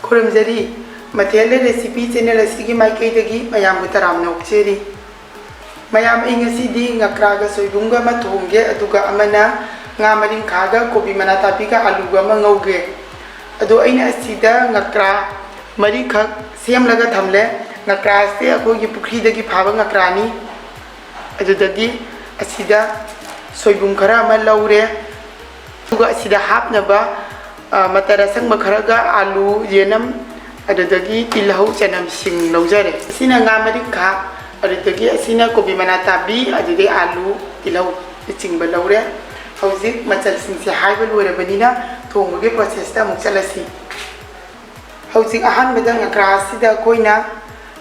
खुरमजरी मथेल recipe channel असिगी माइकैदगी मयाम तराम नौचेरी मयाम इंगसीदी ngakra ga soibunga ma thongge aduga amana nga maring khaga kobi mana tapiga aluga ma ngauge adu aina asida ngakra mari khak sem laga thamle ngakra se akogi pukri dagi phaba ngakra ni adudagi asida soibung khara ma laure aduga asida hapnaba matara sang makharaga alu yenam adudagi tilhau chanam sing laujare sina nga maring kha adudagi asina kobi mana tabi adude alu tilhau chingba laure hauzik machal sing se haiba lore banina thongge process ta muk chalasi hauzik ahan bedang ngakra sida koina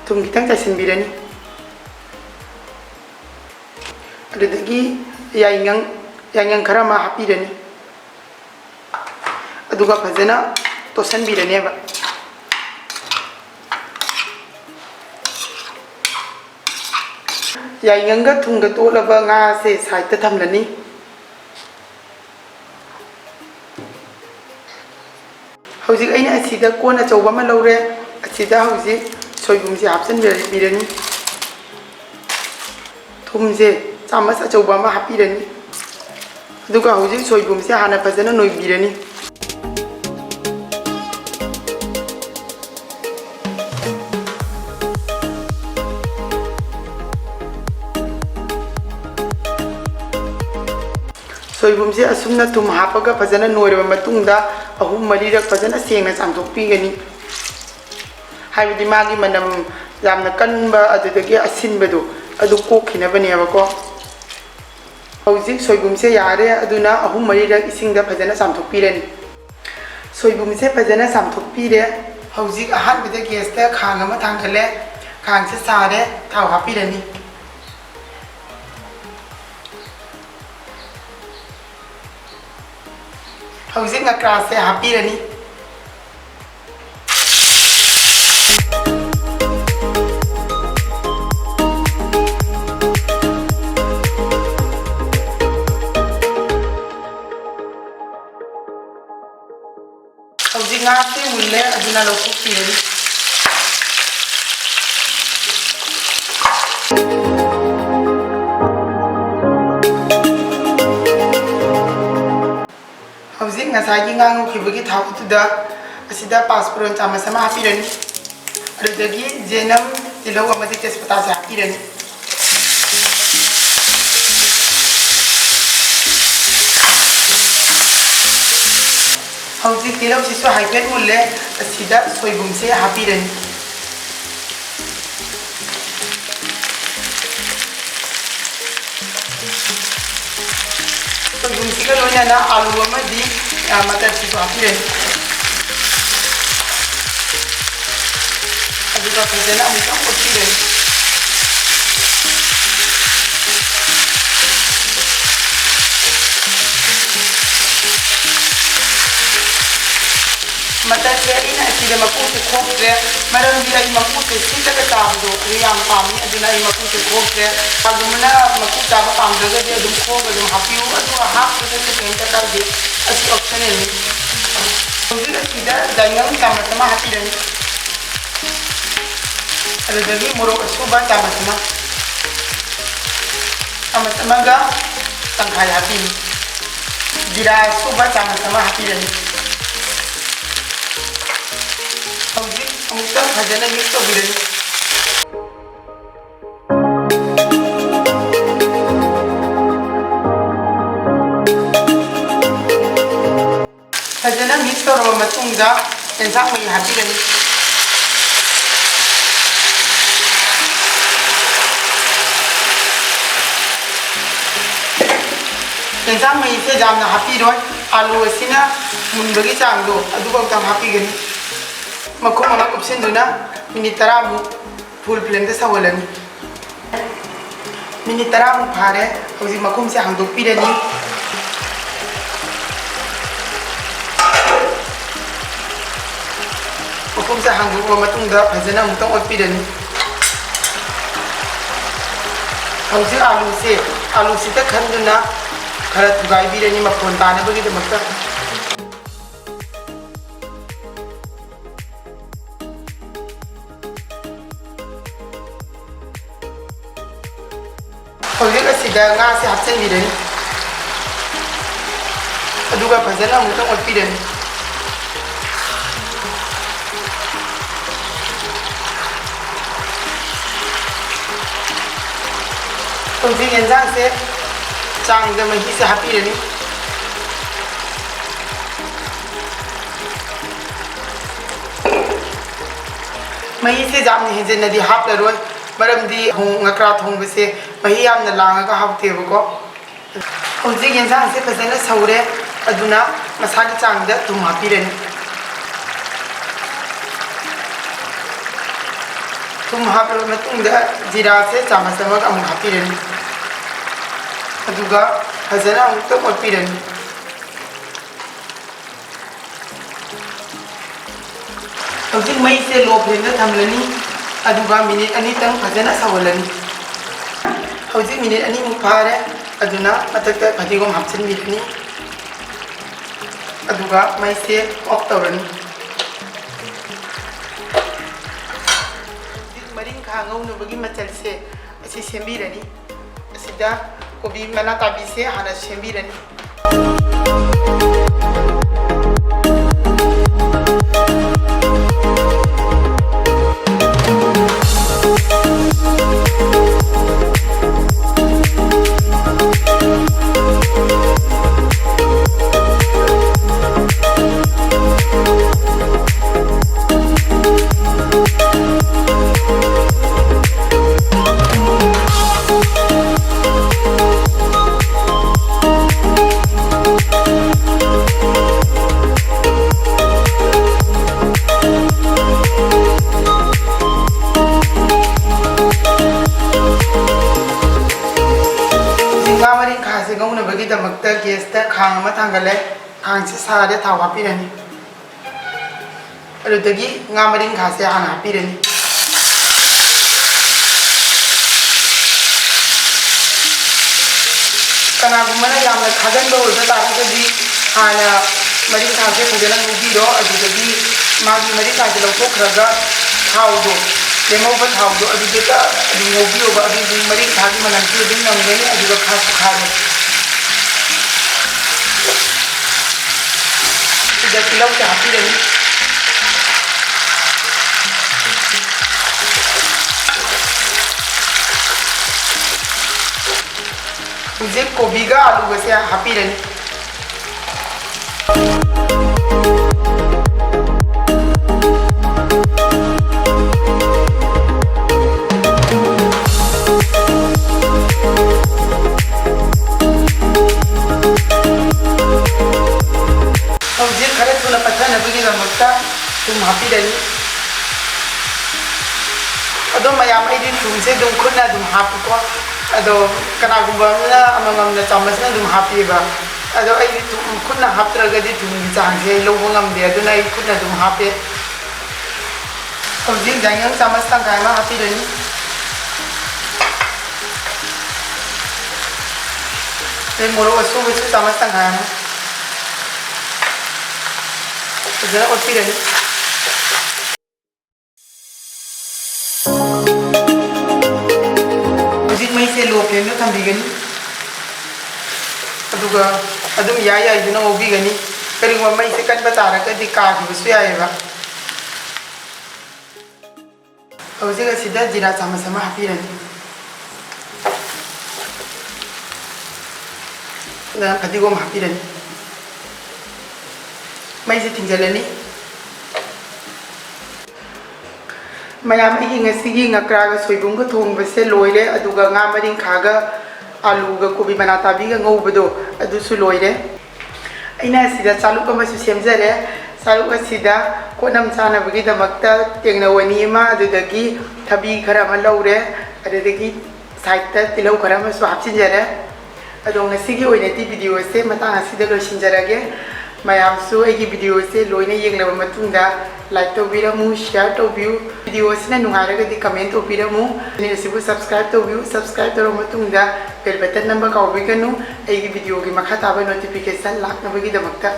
thum kitang chasin birani adudagi yang khara ma hapirani aduga fazana tosan birani ba yainganga thunga tolaba nga se side ta thamlani hauzik aina asida kona chawba ma laure asida hauzik soibum se hapsan birani thumje chamas chawba ma hapirani aduga hauzik soibum se hana fazana noi birani soibum se asumna tum hapaga fazana noirba matungda ahum marirak fazana sengna chamthokpigani haibidi magi manam yamna kanba adudagi asinbadu adu kokhinabane ko hauzik soibum se yare aduna ahum marirak isingda fazana chamthokpirani soibum se fazana chamthokpire hauzik ahanbida gas ta khang ama thangkhale khang se sare thau hapirani hauzik ngakra se hapirani hauzik nga se mulle aduna lokupirani hauzik ngasagi ngangu khibagi thautuda asida passport chama sama hapirani adudagi jenam tilau amadi tespata sa hapirani hauzik tilau sisu haipet mulle asida soibum se hapirani soibum se lonya na alu amadi matar sisu hapirani aduga fazana amuka hapirani matar se ina asida makute khokre maram bi ai makute sita ka tabdo riyam pamni aduna ai makute khokre adumna makuta ba pamdaga de adum khoga dum hapiu adu hap de se kenta ka de asi option ni hauzik asida dayang tamatama hapirani adudagi morok asuba tamatama ga tangkai hapini jira suba tamatama hapirani hauzik amukta fazana mix tobirani fazana mix torba matungda ensang mai hapirani ensang mai se jamna hapiroi alu asina munbagi changdo aduba tam hapigani makum ama kupsinduna minit 10 mu full flame da sawalani minit 10 mu phare hauzik makum se hangdokpirani makum se hangdokpa matungda fazana amutang otpirani hauzik alu se ta khanduna khara thugai birani makhon tanabagi damakta ꯑꯁꯤꯗ ꯉꯥꯁꯦ ꯍꯥꯞꯆꯤꯟꯕꯤꯔꯅꯤ ꯑꯗꯨꯒ ꯐꯖꯅ ꯑꯃꯨꯛꯇꯪ ꯑꯣꯠꯄꯤꯔꯅꯤ ꯍꯧꯖꯤꯛ ꯌꯦꯟꯖꯥꯡꯁꯦ ꯆꯥꯡꯗ ꯃꯍꯤꯁꯦ ꯍꯥꯞꯄꯤꯔꯅꯤ ꯃꯍꯤꯁꯦ ꯌꯥꯝꯅ ꯍꯦꯟꯖꯤꯟꯅꯗꯤ ꯍꯥꯞꯂꯔꯣꯏ ꯃꯔꯝꯗꯤ ꯉꯀ꯭ꯔꯥ ꯊꯣꯡꯕꯁꯦ ꯃꯍꯤ ꯌꯥꯝꯅ ꯂꯥꯡꯉꯒ ꯍꯥꯎꯇꯦꯕꯀꯣ ꯍꯧꯖꯤꯛ ꯌꯦꯟꯖꯥꯡꯁꯦ ꯐꯖꯅ ꯁꯧꯔꯦ ꯑꯗꯨꯅ ꯃꯁꯥꯒꯤ ꯆꯥꯡꯗ ꯊꯨꯝ ꯍꯥꯞꯄꯤꯔꯅꯤ ꯊꯨꯝ ꯍꯥꯞꯂꯕ ꯃꯇꯨꯡꯗ ꯖꯤꯔꯥꯁꯦ ꯆꯥꯃꯁ ꯑꯃꯒ ꯑꯃꯨꯛ ꯍꯥꯞꯄꯤꯔꯅꯤ ꯑꯗꯨꯒ ꯐꯖꯅ ꯑꯃꯨꯛꯇꯪ ꯑꯣꯠꯄꯤꯔꯅꯤ ꯍꯧꯖꯤꯛ ꯃꯩꯁꯦ ꯂꯣ ꯐ꯭ꯂꯦꯝꯗ ꯊꯝꯂꯅꯤ ꯑꯗꯨꯒ ꯃꯤꯅꯤꯠ ꯑꯅꯤꯇꯪ ꯐꯖꯅ ꯁꯧꯍꯜꯂꯅꯤ ꯍꯧꯖꯤꯛ ꯃꯤꯅꯤꯠ ꯑꯅꯤꯃꯨꯛ ꯐꯥꯔꯦ ꯑꯗꯨꯅ ꯃꯊꯛꯇ ꯐꯗꯤꯒꯣꯝ ꯍꯥꯞꯆꯤꯟꯕꯤꯔꯅꯤ ꯑꯗꯨꯒ ꯃꯩꯁꯦ ꯑꯣꯐ ꯇꯧꯔꯅꯤ ꯍꯧꯖꯤꯛ ꯃꯔꯤꯡꯈꯥ ꯉꯧꯅꯕꯒꯤ ꯃꯆꯜꯁꯦ ꯑꯁꯤ ꯁꯦꯝꯕꯤꯔꯅꯤ ꯑꯁꯤꯗ ꯀꯣꯕꯤ ꯃꯅꯥ ꯀꯥꯕꯤꯁꯦ ꯍꯥꯟꯅ ꯁꯦꯝꯕꯤꯔꯅꯤ ꯉꯥ ꯃꯔꯤꯡꯈꯥꯁꯦ ꯉꯧꯅꯕꯒꯤꯗꯃꯛꯇ ꯒꯦꯁꯇ ꯈꯥꯡ ꯑꯃ ꯊꯥꯡꯒꯠꯂꯦ ꯈꯥꯡꯁꯦ ꯁꯥꯔꯦ ꯊꯥꯎ ꯍꯥꯞꯄꯤꯔꯅꯤ ꯑꯗꯨꯗꯒꯤ ꯉꯥ ꯃꯔꯤꯡꯈꯥꯁꯦ ꯍꯥꯟꯅ ꯍꯥꯞꯄꯤꯔꯅꯤ ꯀꯅꯥꯒꯨꯝꯕꯅ ꯌꯥꯝꯅ ꯈꯥꯖꯟꯕ ꯑꯣꯏꯕ ꯇꯥꯔꯒꯗꯤ ꯍꯥꯟꯅ ꯃꯔꯤꯡꯈꯥꯁꯦ ꯐꯖꯅ ꯉꯧꯕꯤꯔꯣ ꯑꯗꯨꯗꯒꯤ ꯃꯥꯒꯤ ꯃꯔꯤꯡꯈꯥꯁꯦ ꯂꯧꯊꯣꯛꯈ꯭ꯔꯒ ꯊꯥꯎꯗꯣ ꯂꯦꯝꯍꯧꯕ ꯊꯥꯎꯗꯣ ꯑꯗꯨꯗ ꯑꯗꯨꯝ ꯉꯧꯕꯤꯌꯣꯕ ꯑꯗꯨꯗꯤ ꯃꯔꯤꯡꯈꯥꯒꯤ ꯃꯅꯝꯁꯨ ꯑꯗꯨꯝ ꯅꯝꯒꯅꯤ ꯑꯗꯨꯒ ꯈꯥꯁꯨ ꯈꯥꯔꯣꯏ ꯁꯤꯗ ꯇꯤꯜꯍꯧꯁꯦ ꯍꯥꯞꯄꯤꯔꯅꯤ ꯍꯧꯖꯤꯛ ꯀꯣꯕꯤꯒ ꯑꯂꯨꯒꯁꯦ ꯍꯥꯞꯄꯤꯔꯅꯤ ꯍꯧꯖꯤꯛ ꯈꯔ ꯊꯨꯅ ꯄꯠꯊꯅꯕꯒꯤꯗꯃꯛꯇ ꯊꯨꯝ ꯍꯥꯞꯄꯤꯔꯅꯤ ꯑꯗꯣ ꯃꯌꯥꯝ ꯑꯩꯗꯤ ꯊꯨꯝꯁꯦ ꯑꯗꯨꯝ ꯈꯨꯠꯅ ꯑꯗꯨꯝ ꯍꯥꯞꯄꯤꯀꯣ ꯑꯗꯣ ꯀꯅꯥꯒꯨꯝꯕ ꯑꯃꯅ ꯑꯃꯃꯝꯅ ꯆꯥꯃꯁꯅ ꯑꯗꯨꯝ ꯍꯥꯞꯄꯤꯕ ꯑꯗꯣ ꯑꯩꯗꯤ ꯈꯨꯠꯅ ꯍꯥꯞꯇ꯭ꯔꯒꯗꯤ ꯊꯨꯝꯒꯤ ꯆꯥꯡꯁꯦ ꯑꯩ ꯂꯧꯕ ꯉꯝꯗꯦ ꯑꯗꯨꯅ ꯑꯩ ꯈꯨꯠꯅ ꯑꯗꯨꯝ ꯍꯥꯞꯄꯦ ꯍꯧꯖꯤꯛ ꯌꯥꯏꯉꯪ ꯆꯥꯃꯁ ꯇꯪꯈꯥꯏ ꯑꯃ ꯍꯥꯞꯄꯤꯔꯅꯤ ꯑꯗꯩ ꯃꯣꯔꯣꯛ ꯑꯁꯨꯕꯁꯨ ꯆꯥꯃꯁ ꯇꯪꯈꯥꯏ ꯑꯃ ꯐꯖꯅ ꯑꯣꯠꯄꯤꯔꯅꯤ ꯍꯧꯖꯤꯛ ꯃꯩꯁꯦ ꯂꯣ ꯐ꯭ꯂꯦꯝꯗ ꯊꯝꯕꯤꯒꯅꯤ ꯑꯗꯨꯒ ꯑꯗꯨꯝ ꯌꯥꯏꯗꯨꯅ ꯉꯧꯕꯤꯒꯅꯤ ꯀꯔꯤꯒꯨꯝꯕ ꯃꯩꯁꯦ ꯀꯟꯕ ꯇꯥꯔꯒꯗꯤ ꯀꯥꯈꯤꯕꯁꯨ ꯌꯥꯏꯑꯕ ꯍꯧꯖꯤꯛ ꯑꯁꯤꯗ ꯖꯤꯔꯥ ꯆꯥꯃꯁ ꯑꯃ ꯍꯥꯞꯄꯤꯔꯅꯤ ꯐꯗꯤꯒꯣꯝ ꯍꯥꯞꯄꯤꯔꯅꯤ ꯃꯩꯁꯦ ꯊꯤꯡꯖꯤꯜꯂꯅꯤ ꯃꯌꯥꯝ ꯑꯩꯒꯤ ꯉꯁꯤꯒꯤ ꯉꯀ꯭ꯔꯥꯒ ꯁꯣꯏꯕꯨꯝꯒ ꯊꯣꯡꯕꯁꯦ ꯂꯣꯏꯔꯦ ꯑꯗꯨꯒ ꯉꯥ ꯃꯔꯤꯡꯈꯥꯒ ꯑꯂꯨꯒ ꯀꯣꯕꯤ ꯃꯅꯥ ꯇꯥꯕꯤꯒ ꯉꯧꯕꯗꯣ ꯑꯗꯨꯁꯨ ꯂꯣꯏꯔꯦ ꯑꯩꯅ ꯑꯁꯤꯗ ꯆꯥꯂꯨꯛ ꯑꯃꯁꯨ ꯁꯦꯝꯖꯔꯦ ꯆꯥꯂꯨꯛ ꯑꯁꯤꯗ ꯀꯣꯠꯅꯝ ꯆꯥꯅꯕꯒꯤꯗꯃꯛꯇ ꯇꯦꯡꯅꯧ ꯑꯅꯤ ꯑꯃ ꯑꯗꯨꯗꯒꯤ ꯊꯕꯤ ꯈꯔ ꯑꯃ ꯂꯧꯔꯦ ꯑꯗꯨꯗꯒꯤ ꯁꯥꯏꯠꯇ ꯇꯤꯜꯍꯧ ꯈꯔ ꯑꯃꯁꯨ ꯍꯥꯞꯆꯤꯟꯖꯔꯦ ꯑꯗꯣ ꯉꯁꯤꯒꯤ ꯑꯣꯏꯅꯗꯤ ꯚꯤꯗꯤꯑꯣꯁꯦ ꯃꯇꯥꯡ ꯑꯁꯤꯗ ꯂꯣꯏꯁꯤꯟꯖꯔꯒꯦ ꯃꯌꯥꯝꯁꯨ ꯑꯩꯒꯤ ꯚꯤꯗꯤꯑꯣꯁꯦ ꯂꯣꯏꯅ ꯌꯦꯡꯂꯕ ꯃꯇꯨꯡꯗ ꯂꯥꯏꯛ ꯇꯧꯕꯤꯔꯝꯃꯨ ꯁꯤꯌꯥꯔ ꯇꯧꯕꯤꯌꯨ ꯚꯤꯗꯤꯑꯣꯁꯤꯅ ꯅꯨꯡꯉꯥꯏꯔꯒꯗꯤ ꯀꯃꯦꯟ ꯇꯧꯕꯤꯔꯝꯃꯨ ꯆꯦꯅꯦꯜ ꯑꯁꯤꯕꯨ ꯁꯕꯁꯀ꯭ꯔꯥꯏꯕ ꯇꯧꯕꯤꯌꯨ ꯁꯕꯁꯀ꯭ꯔꯥꯏꯕ ꯇꯧꯔꯕ ꯃꯇꯨꯡꯗ ꯕꯦꯜ ꯕꯇꯟ ꯅꯝꯕ ꯀꯥꯎꯕꯤꯒꯅꯨ ꯑꯩꯒꯤ ꯚꯤꯗꯤꯑꯣꯒꯤ ꯃꯈꯥ ꯇꯥꯕ ꯅꯣꯇꯤꯐꯤꯀꯦꯁꯟ ꯂꯥꯛꯅꯕꯒꯤꯗꯃꯛꯇ